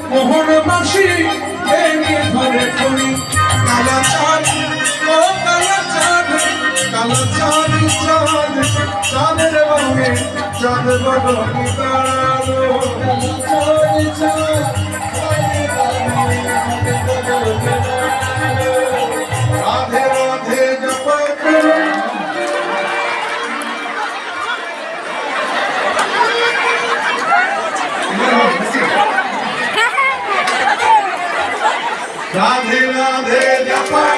মোহন বাসি এনে ধরে করি কালা চাঁদ ও কালা চাঁদ কালা চাঁদ চাঁদ চাঁদের রঙে চাঁদ বড় কি দাঁড়ালো চাঁদ চাঁদ রাধে রাধে জপা করো রাধে রাধে জপা